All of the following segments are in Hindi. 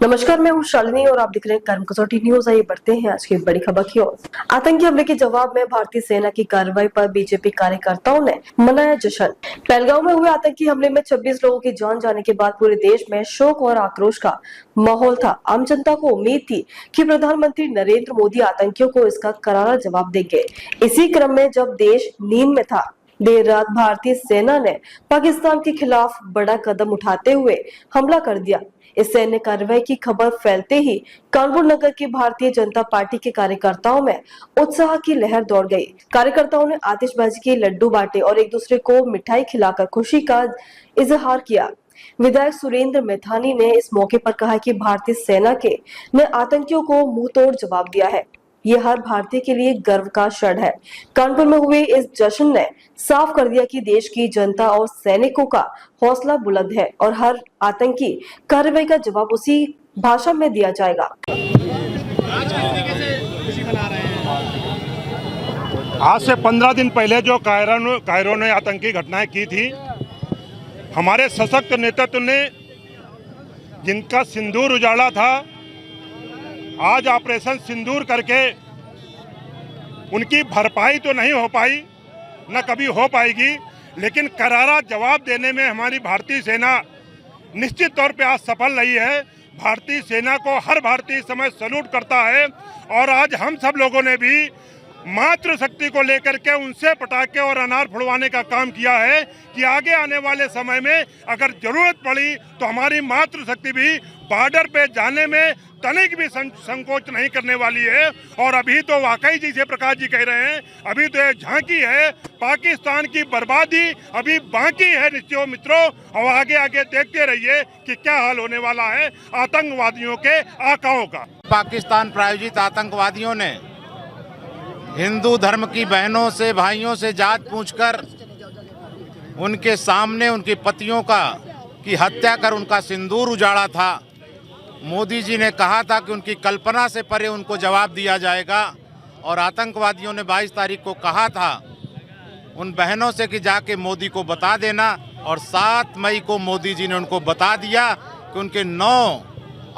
नमस्कार, मैं हूँ शालिनी और आप देख रहे हैं कर्म कसौटी न्यूज। आइए बढ़ते हैं आज की बड़ी खबर की ओर। आतंकी हमले के जवाब में भारतीय सेना की कार्रवाई पर बीजेपी कार्यकर्ताओं ने मनाया जश्न। पहलगांव में हुए आतंकी हमले में 26 लोगों की जान जाने के बाद पूरे देश में शोक और आक्रोश का माहौल था। आम जनता को उम्मीद थी कि प्रधानमंत्री नरेंद्र मोदी आतंकियों को इसका करारा जवाब देंगे। इसी क्रम में जब देश नींद में था, देर रात भारतीय सेना ने पाकिस्तान के खिलाफ बड़ा कदम उठाते हुए हमला कर दिया। इस सैन्य कार्रवाई की खबर फैलते ही कानपुर नगर की भारतीय जनता पार्टी के कार्यकर्ताओं में उत्साह की लहर दौड़ गई। कार्यकर्ताओं ने आतिशबाजी के लड्डू बांटे और एक दूसरे को मिठाई खिलाकर खुशी का इजहार किया। विधायक सुरेंद्र मैथानी ने इस मौके पर कहा कि भारतीय सेना के ने आतंकियों को मुंह तोड़ जवाब दिया है। ये हर भारतीय के लिए गर्व का क्षण है। कानपुर में हुए इस जश्न ने साफ कर दिया कि देश की जनता और सैनिकों का हौसला बुलंद है और हर आतंकी कार्रवाई का जवाब उसी भाषा में दिया जाएगा। आज से 15 दिन पहले जो कायरों ने आतंकी घटनाएं की थी, हमारे सशक्त नेतृत्व ने जिनका सिंदूर उजाला था, आज ऑपरेशन सिंदूर करके उनकी भरपाई तो नहीं हो पाई, न कभी हो पाएगी, लेकिन करारा जवाब देने में हमारी भारतीय सेना निश्चित तौर पे आज सफल रही है। भारतीय सेना को हर भारतीय इस समय सैल्यूट करता है और आज हम सब लोगों ने भी मातृशक्ति को लेकर के उनसे पटाखे और अनार फुड़वाने का काम किया है कि आगे आने वाले समय में अगर जरूरत पड़ी तो हमारी मातृशक्ति भी बॉर्डर पे जाने में तनिक भी संकोच नहीं करने वाली है। और अभी तो वाकई जैसे प्रकाश जी कह रहे हैं, अभी तो ये झांकी है, पाकिस्तान की बर्बादी अभी बाकी है निश्चय मित्रों। और आगे आगे देखते रहिए कि क्या हाल होने वाला है आतंकवादियों के आकाओं का। पाकिस्तान प्रायोजित आतंकवादियों ने हिंदू धर्म की बहनों से, भाइयों से जात पूछकर उनके सामने उनकी पतियों की हत्या कर उनका सिंदूर उजाड़ा था। मोदी जी ने कहा था कि उनकी कल्पना से परे उनको जवाब दिया जाएगा और आतंकवादियों ने 22 तारीख को कहा था उन बहनों से कि जाके मोदी को बता देना, और 7 मई को मोदी जी ने उनको बता दिया कि उनके 9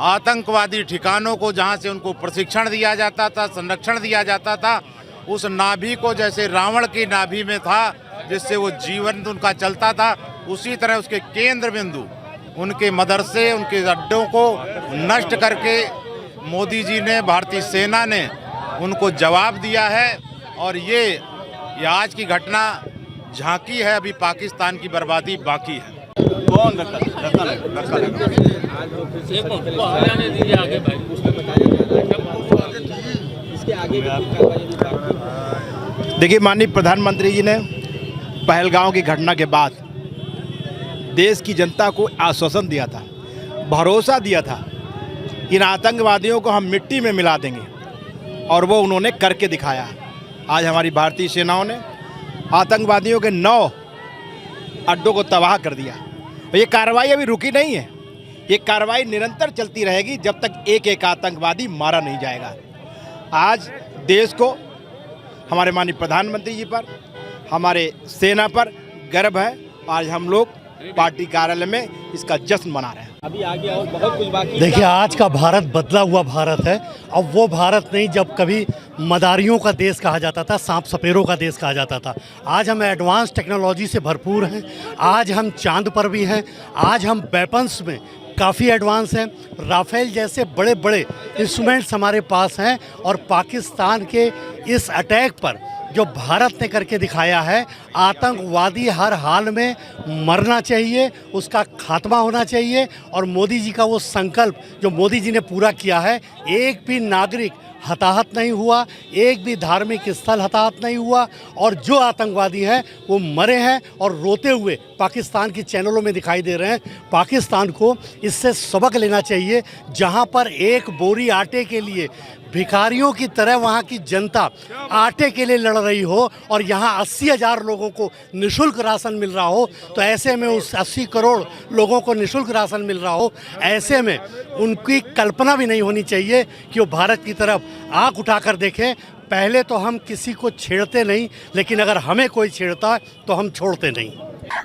आतंकवादी ठिकानों को, जहां से उनको प्रशिक्षण दिया जाता था, संरक्षण दिया जाता था, उस नाभि को जैसे रावण की नाभि में था जिससे वो जीवन उनका चलता था, उसी तरह उसके केंद्र बिंदु उनके मदरसे, उनके अड्डों को नष्ट करके मोदी जी ने, भारतीय सेना ने उनको जवाब दिया है। और ये आज की घटना झांकी है, अभी पाकिस्तान की बर्बादी बाकी है। कौन धक्का लगा? देखिए, माननीय प्रधानमंत्री जी ने पहलगांव की घटना के बाद देश की जनता को आश्वासन दिया था, भरोसा दिया था, इन आतंकवादियों को हम मिट्टी में मिला देंगे, और वो उन्होंने करके दिखाया। आज हमारी भारतीय सेनाओं ने आतंकवादियों के 9 अड्डों को तबाह कर दिया। ये कार्रवाई अभी रुकी नहीं है, ये कार्रवाई निरंतर चलती रहेगी जब तक एक एक आतंकवादी मारा नहीं जाएगा। आज देश को हमारे माननीय प्रधानमंत्री जी पर, हमारे सेना पर गर्व है। आज हम लोग पार्टी कार्यालय में इसका जश्न मना रहे हैं। अभी आगे और बहुत कुछ बाकी। देखिए, आज का भारत बदला हुआ भारत है। अब वो भारत नहीं जब कभी मदारियों का देश कहा जाता था, सांप सपेरों का देश कहा जाता था। आज हम एडवांस टेक्नोलॉजी से भरपूर हैं। आज हम चांद पर भी हैं। आज हम वेपन्स में काफ़ी एडवांस हैं। राफेल जैसे बड़े बड़े इंस्ट्रूमेंट्स हमारे पास हैं। और पाकिस्तान के इस अटैक पर जो भारत ने करके दिखाया है, आतंकवादी हर हाल में मरना चाहिए, उसका खात्मा होना चाहिए। और मोदी जी का वो संकल्प जो मोदी जी ने पूरा किया है, एक भी नागरिक हताहत नहीं हुआ, एक भी धार्मिक स्थल हताहत नहीं हुआ, और जो आतंकवादी हैं वो मरे हैं और रोते हुए पाकिस्तान की चैनलों में दिखाई दे रहे हैं। पाकिस्तान को इससे सबक लेना चाहिए। जहां पर एक बोरी आटे के लिए भिखारियों की तरह वहाँ की जनता आटे के लिए लड़ रही हो और यहाँ 80,000 लोगों को निःशुल्क राशन मिल रहा हो, तो ऐसे में उस 80 करोड़ लोगों को निःशुल्क राशन मिल रहा हो, ऐसे में उनकी कल्पना भी नहीं होनी चाहिए कि वो भारत की तरफ आँख उठाकर देखें। पहले तो हम किसी को छेड़ते नहीं, लेकिन अगर हमें कोई छेड़ता है तो हम छोड़ते नहीं।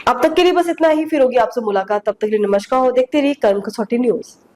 अब तक के लिए बस इतना ही। फिर होगी आपसे मुलाकात, तब तक के लिए नमस्कार और देखते रहिए कर्म कसौटी न्यूज।